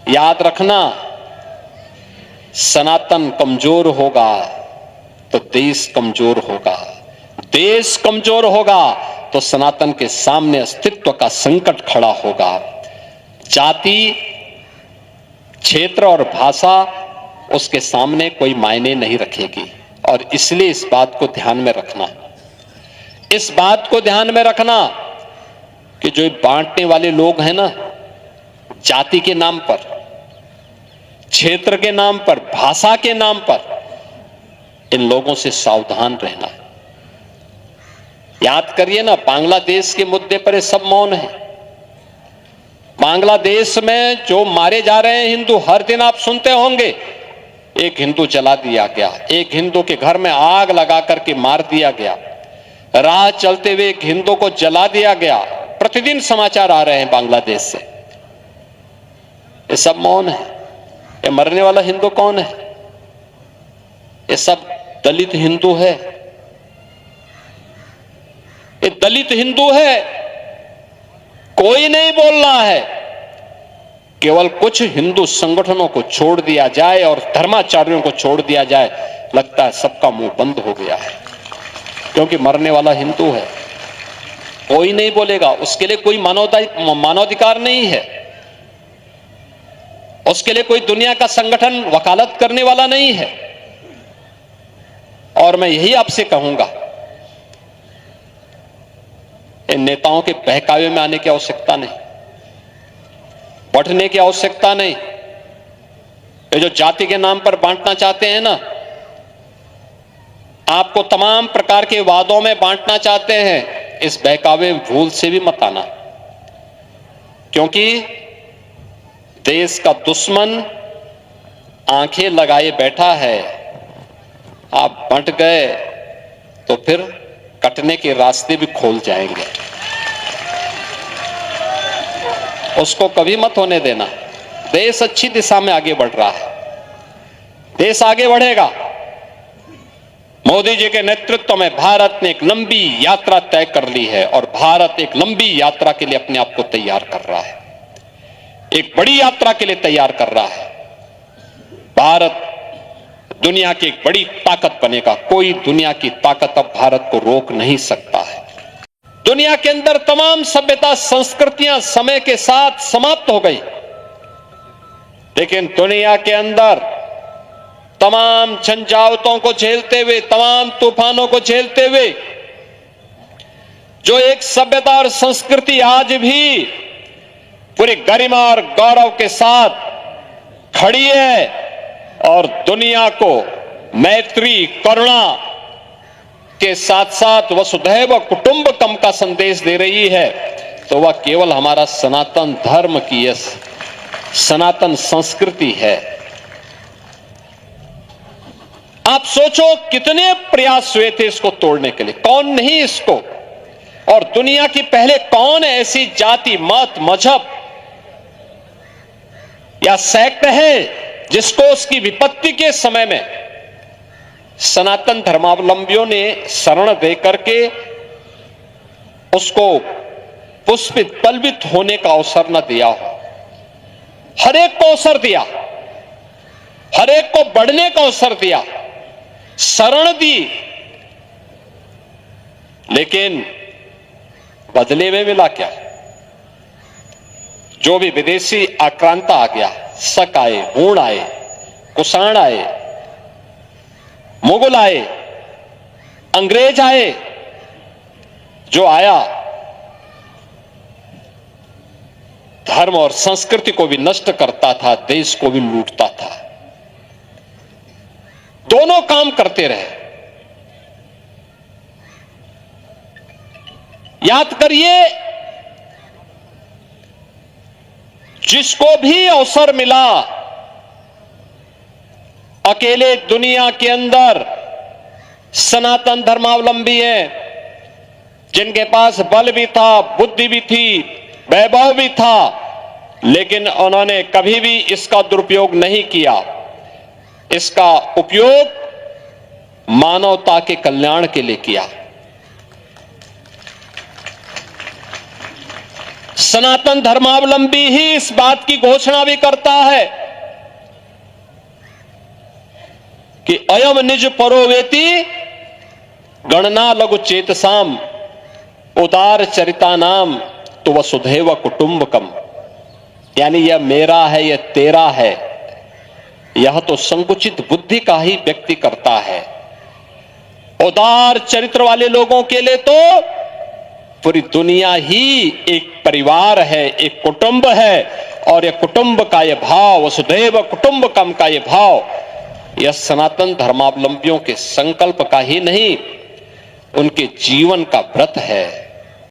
याद रखना, सनातन कमजोर होगा तो देश कमजोर होगा, देश कमजोर होगा तो सनातन के सामने अस्तित्व का संकट खड़ा होगा। जाति, क्षेत्र और भाषा उसके सामने कोई मायने नहीं रखेगी। और इसलिए इस बात को ध्यान में रखना, इस बात को ध्यान में रखना कि जो बांटने वाले लोग हैं ना, जाति के नाम पर, क्षेत्र के नाम पर, भाषा के नाम पर, इन लोगों से सावधान रहना। याद करिए ना, बांग्लादेश के मुद्दे पर ये सब मौन है। बांग्लादेश में जो मारे जा रहे हैं हिंदू, हर दिन आप सुनते होंगे, एक हिंदू जला दिया गया, एक हिंदू के घर में आग लगा करके मार दिया गया, राह चलते हुए एक हिंदू को जला दिया गया। प्रतिदिन समाचार आ रहे हैं बांग्लादेश से। ये सब मौन है। ये मरने वाला हिंदू कौन है? ये सब दलित हिंदू है। ये दलित हिंदू है। कोई नहीं बोल रहा है। केवल कुछ हिंदू संगठनों को छोड़ दिया जाए और धर्माचार्यों को छोड़ दिया जाए, लगता है सबका मुंह बंद हो गया है, क्योंकि मरने वाला हिंदू है। कोई नहीं बोलेगा। उसके लिए कोई मानवाधिकार नहीं है। उसके लिए कोई दुनिया का संगठन वकालत करने वाला नहीं है। और मैं यही आपसे कहूंगा, इन नेताओं के बहकावे में आने की आवश्यकता नहीं, बढ़ने की आवश्यकता नहीं। ये जो जाति के नाम पर बांटना चाहते हैं ना, आपको तमाम प्रकार के वादों में बांटना चाहते हैं, इस बहकावे भूल से भी मत आना, क्योंकि देश का दुश्मन आंखें लगाए बैठा है। आप बंट गए तो फिर कटने के रास्ते भी खोल जाएंगे। उसको कभी मत होने देना। देश अच्छी दिशा में आगे बढ़ रहा है। देश आगे बढ़ेगा। मोदी जी के नेतृत्व में भारत ने एक लंबी यात्रा तय कर ली है और भारत एक लंबी यात्रा के लिए अपने आप को तैयार कर रहा है। एक बड़ी यात्रा के लिए तैयार कर रहा है। भारत दुनिया की एक बड़ी ताकत बनेगा। कोई दुनिया की ताकत अब भारत को रोक नहीं सकता है। दुनिया के अंदर तमाम सभ्यता, संस्कृतियां समय के साथ समाप्त हो गई, लेकिन दुनिया के अंदर तमाम झंझावातों को झेलते हुए, तमाम तूफानों को झेलते हुए जो एक सभ्यता और संस्कृति आज भी पूरी गरिमा और गौरव के साथ खड़ी है और दुनिया को मैत्री, करुणा के साथ साथ वसुधैव कुटुंबकम का संदेश दे रही है, तो वह केवल हमारा सनातन धर्म की यह सनातन संस्कृति है। आप सोचो कितने प्रयास हुए थे इसको तोड़ने के लिए, कौन नहीं इसको। और दुनिया की पहले कौन ऐसी जाति, मत, मजहब या सेक्ट है जिसको उसकी विपत्ति के समय में सनातन धर्मावलंबियों ने शरण दे करके उसको पुष्पित, पल्वित होने का अवसर न दिया हो। हर एक को अवसर दिया, हर एक को बढ़ने का अवसर दिया, शरण दी, लेकिन बदले में मिला क्या? जो भी विदेशी आक्रांता आ गया, शक आए, हूण आए, कुषाण आए, मुगल आए, अंग्रेज आए, जो आया धर्म और संस्कृति को भी नष्ट करता था, देश को भी लूटता था। दोनों काम करते रहे। याद करिए, जिसको भी अवसर मिला, अकेले दुनिया के अंदर सनातन धर्मावलंबी हैं, जिनके पास बल भी था, बुद्धि भी थी, वैभव भी था, लेकिन उन्होंने कभी भी इसका दुरुपयोग नहीं किया। इसका उपयोग मानवता के कल्याण के लिए किया। सनातन धर्मावलंबी ही इस बात की घोषणा भी करता है कि अयम निज परोवेति गणना लघु चेतसाम उदार चरिता नाम तो वसुधैव कुटुंबकम, यानी यह मेरा है, यह तेरा है, यह तो संकुचित बुद्धि का ही व्यक्ति करता है। उदार चरित्र वाले लोगों के लिए तो पूरी दुनिया ही एक परिवार है, एक कुटुंब है, और यह कुटुंब का यह भाव, वसुधैव कुटुंबकम का यह भाव, यह सनातन धर्मावलंबियों के संकल्प का ही नहीं, उनके जीवन का व्रत है।